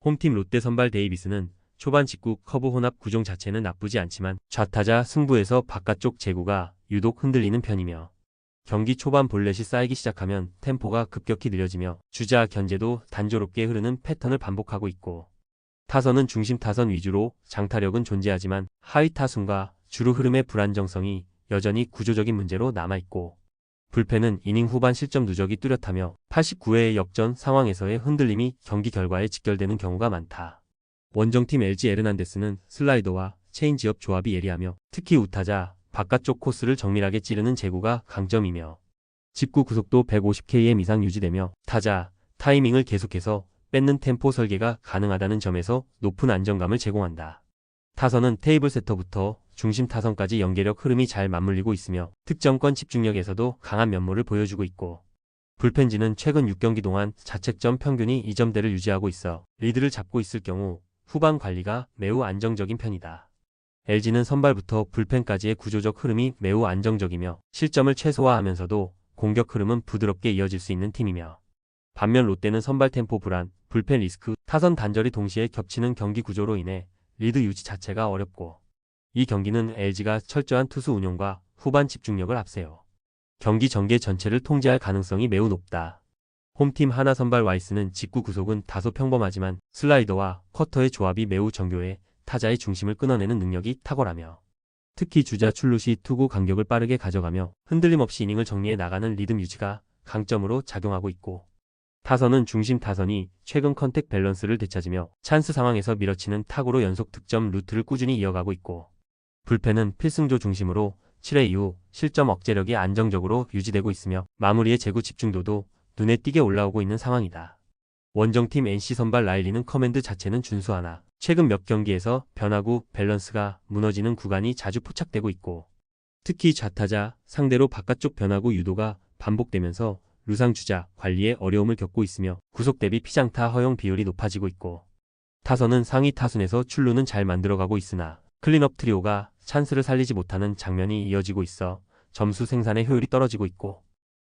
홈팀 롯데 선발 데이비스는 초반 직구 커브 혼합 구종 자체는 나쁘지 않지만 좌타자 승부에서 바깥쪽 제구가 유독 흔들리는 편이며 경기 초반 볼넷이 쌓이기 시작하면 템포가 급격히 느려지며 주자 견제도 단조롭게 흐르는 패턴을 반복하고 있고 타선은 중심 타선 위주로 장타력은 존재하지만 하위 타순과 주루 흐름의 불안정성이 여전히 구조적인 문제로 남아있고 불펜은 이닝 후반 실점 누적이 뚜렷하며 89회의 역전 상황에서의 흔들림이 경기 결과에 직결되는 경우가 많다. 원정팀 LG 에르난데스는 슬라이더와 체인지업 조합이 예리하며 특히 우타자 바깥쪽 코스를 정밀하게 찌르는 제구가 강점이며 직구 구속도 150km 이상 유지되며 타자 타이밍을 계속해서 뺏는 템포 설계가 가능하다는 점에서 높은 안정감을 제공한다. 타선은 테이블 세터부터 중심 타선까지 연계력 흐름이 잘 맞물리고 있으며 득점권 집중력에서도 강한 면모를 보여주고 있고 불펜진은 최근 6경기 동안 자책점 평균이 2점대를 유지하고 있어 리드를 잡고 있을 경우 후반 관리가 매우 안정적인 편이다. LG는 선발부터 불펜까지의 구조적 흐름이 매우 안정적이며 실점을 최소화하면서도 공격 흐름은 부드럽게 이어질 수 있는 팀이며 반면 롯데는 선발 템포 불안, 불펜 리스크, 타선 단절이 동시에 겹치는 경기 구조로 인해 리드 유지 자체가 어렵고 이 경기는 LG가 철저한 투수 운용과 후반 집중력을 앞세워 경기 전개 전체를 통제할 가능성이 매우 높다. 홈팀 하나 선발 와이스는 직구 구속은 다소 평범하지만 슬라이더와 쿼터의 조합이 매우 정교해 타자의 중심을 끊어내는 능력이 탁월하며 특히 주자 출루 시 투구 간격을 빠르게 가져가며 흔들림 없이 이닝을 정리해 나가는 리듬 유지가 강점으로 작용하고 있고 타선은 중심 타선이 최근 컨택 밸런스를 되찾으며 찬스 상황에서 밀어치는 타구로 연속 득점 루트를 꾸준히 이어가고 있고 불펜은 필승조 중심으로 7회 이후 실점 억제력이 안정적으로 유지되고 있으며 마무리의 제구 집중도도 눈에 띄게 올라오고 있는 상황이다. 원정팀 NC 선발 라일리는 커맨드 자체는 준수하나 최근 몇 경기에서 변화구 밸런스가 무너지는 구간이 자주 포착되고 있고 특히 좌타자 상대로 바깥쪽 변화구 유도가 반복되면서 루상 주자 관리에 어려움을 겪고 있으며 구속 대비 피장타 허용 비율이 높아지고 있고 타선은 상위 타순에서 출루는 잘 만들어가고 있으나 클린업 트리오가 찬스를 살리지 못하는 장면이 이어지고 있어 점수 생산의 효율이 떨어지고 있고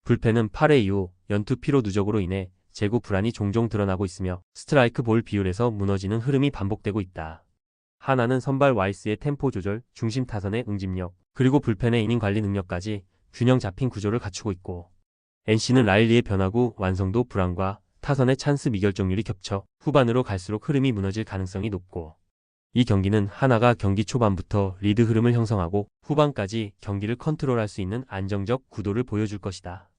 불펜은 8회 이후 연투 피로 누적으로 인해 제구 불안이 종종 드러나고 있으며 스트라이크 볼 비율에서 무너지는 흐름이 반복되고 있다. 하나는 선발 와이스의 템포 조절, 중심 타선의 응집력, 그리고 불펜의 이닝 관리 능력까지 균형 잡힌 구조를 갖추고 있고 NC는 라일리의 변화구 완성도 불안과 타선의 찬스 미결정률이 겹쳐 후반으로 갈수록 흐름이 무너질 가능성이 높고 이 경기는 하나가 경기 초반부터 리드 흐름을 형성하고 후반까지 경기를 컨트롤할 수 있는 안정적 구도를 보여줄 것이다.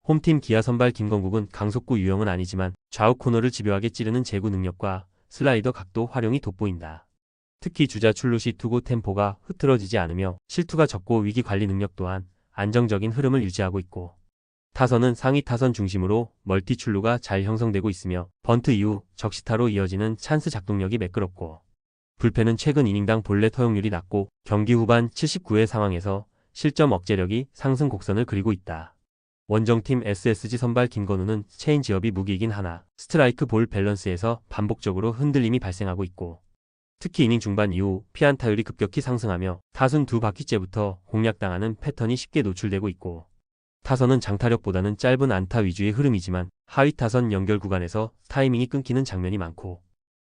홈팀 기아 선발 김건국은 강속구 유형은 아니지만 좌우 코너를 집요하게 찌르는 제구 능력과 슬라이더 각도 활용이 돋보인다. 특히 주자 출루 시 투구 템포가 흐트러지지 않으며 실투가 적고 위기 관리 능력 또한 안정적인 흐름을 유지하고 있고 타선은 상위 타선 중심으로 멀티 출루가 잘 형성되고 있으며 번트 이후 적시타로 이어지는 찬스 작동력이 매끄럽고 불펜은 최근 이닝당 볼넷 허용률이 낮고 경기 후반 79회 상황에서 실점 억제력이 상승 곡선을 그리고 있다. 원정팀 SSG 선발 김건우는 체인지업이 무기이긴 하나 스트라이크 볼 밸런스에서 반복적으로 흔들림이 발생하고 있고 특히 이닝 중반 이후 피안타율이 급격히 상승하며 타순 두 바퀴째부터 공략당하는 패턴이 쉽게 노출되고 있고 타선은 장타력보다는 짧은 안타 위주의 흐름이지만 하위 타선 연결 구간에서 타이밍이 끊기는 장면이 많고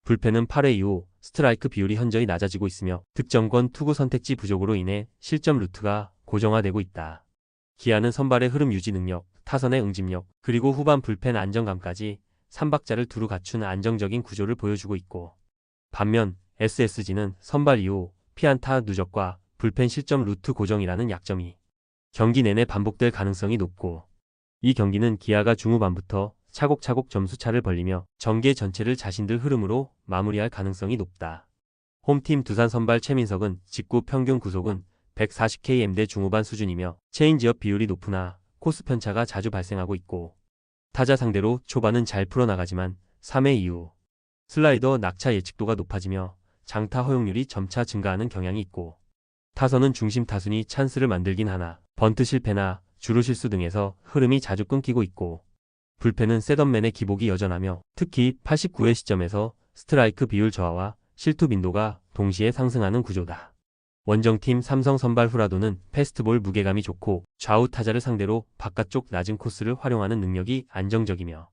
불펜은 8회 이후 스트라이크 비율이 현저히 낮아지고 있으며 득점권 투구 선택지 부족으로 인해 실점 루트가 고정화되고 있다. 기아는 선발의 흐름 유지 능력, 타선의 응집력, 그리고 후반 불펜 안정감까지 3박자를 두루 갖춘 안정적인 구조를 보여주고 있고 반면 SSG는 선발 이후 피안타 누적과 불펜 실점 루트 고정이라는 약점이 경기 내내 반복될 가능성이 높고 이 경기는 기아가 중후반부터 차곡차곡 점수차를 벌리며 전개 전체를 자신들 흐름으로 마무리할 가능성이 높다. 홈팀 두산 선발 최민석은 직구 평균 구속은 140km대 중후반 수준이며 체인지업 비율이 높으나 코스 편차가 자주 발생하고 있고 타자 상대로 초반은 잘 풀어나가지만 3회 이후 슬라이더 낙차 예측도가 높아지며 장타 허용률이 점차 증가하는 경향이 있고 타선은 중심 타순이 찬스를 만들긴 하나 번트 실패나 주루 실수 등에서 흐름이 자주 끊기고 있고 불펜은 셋업맨의 기복이 여전하며 특히 89회 시점에서 스트라이크 비율 저하와 실투 빈도가 동시에 상승하는 구조다. 원정팀 삼성 선발 후라도는 패스트볼 무게감이 좋고 좌우 타자를 상대로 바깥쪽 낮은 코스를 활용하는 능력이 안정적이며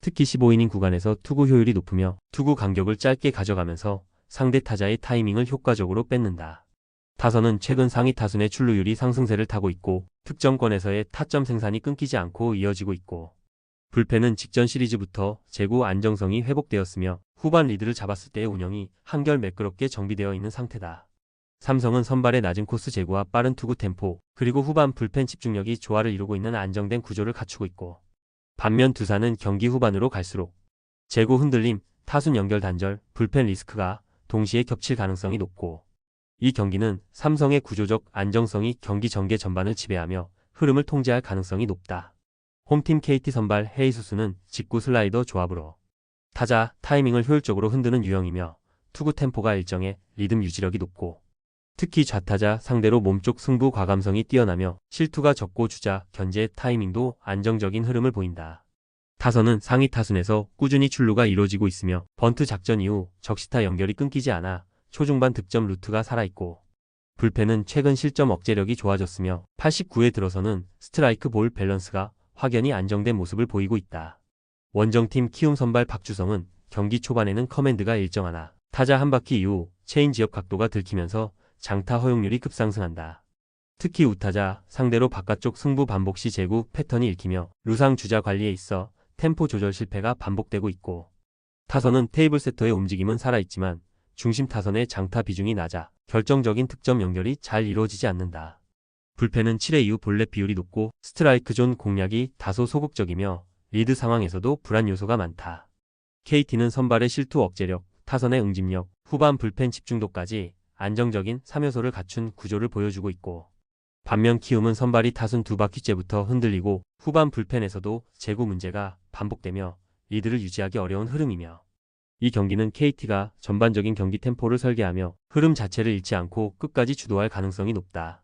특히 15이닝 구간에서 투구 효율이 높으며 투구 간격을 짧게 가져가면서 상대 타자의 타이밍을 효과적으로 뺏는다. 타선은 최근 상위 타순의 출루율이 상승세를 타고 있고 득점권에서의 타점 생산이 끊기지 않고 이어지고 있고 불펜은 직전 시리즈부터 제구 안정성이 회복되었으며 후반 리드를 잡았을 때의 운영이 한결 매끄럽게 정비되어 있는 상태다. 삼성은 선발의 낮은 코스 제구와 빠른 투구 템포 그리고 후반 불펜 집중력이 조화를 이루고 있는 안정된 구조를 갖추고 있고 반면 두산은 경기 후반으로 갈수록 제구 흔들림, 타순 연결 단절, 불펜 리스크가 동시에 겹칠 가능성이 높고 이 경기는 삼성의 구조적 안정성이 경기 전개 전반을 지배하며 흐름을 통제할 가능성이 높다. 홈팀 KT 선발 헤이수스는 직구 슬라이더 조합으로 타자 타이밍을 효율적으로 흔드는 유형이며 투구 템포가 일정해 리듬 유지력이 높고 특히 좌타자 상대로 몸쪽 승부 과감성이 뛰어나며 실투가 적고 주자 견제 타이밍도 안정적인 흐름을 보인다. 타선은 상위 타순에서 꾸준히 출루가 이루어지고 있으며 번트 작전 이후 적시타 연결이 끊기지 않아 초중반 득점 루트가 살아있고 불펜은 최근 실점 억제력이 좋아졌으며 89에 들어서는 스트라이크 볼 밸런스가 확연히 안정된 모습을 보이고 있다. 원정팀 키움 선발 박주성은 경기 초반에는 커맨드가 일정하나 타자 한 바퀴 이후 체인지업 각도가 들키면서 장타 허용률이 급상승한다. 특히 우타자 상대로 바깥쪽 승부 반복 시 제구 패턴이 읽히며 루상 주자 관리에 있어 템포 조절 실패가 반복되고 있고 타선은 테이블 세터의 움직임은 살아있지만 중심 타선의 장타 비중이 낮아 결정적인 득점 연결이 잘 이루어지지 않는다. 불펜은 7회 이후 볼넷 비율이 높고 스트라이크 존 공략이 다소 소극적이며 리드 상황에서도 불안 요소가 많다. KT는 선발의 실투 억제력, 타선의 응집력, 후반 불펜 집중도까지 안정적인 3요소를 갖춘 구조를 보여주고 있고 반면 키움은 선발이 타순 두 바퀴째부터 흔들리고 후반 불펜에서도 제구 문제가 반복되며 리드를 유지하기 어려운 흐름이며 이 경기는 KT가 전반적인 경기 템포를 설계하며 흐름 자체를 잃지 않고 끝까지 주도할 가능성이 높다.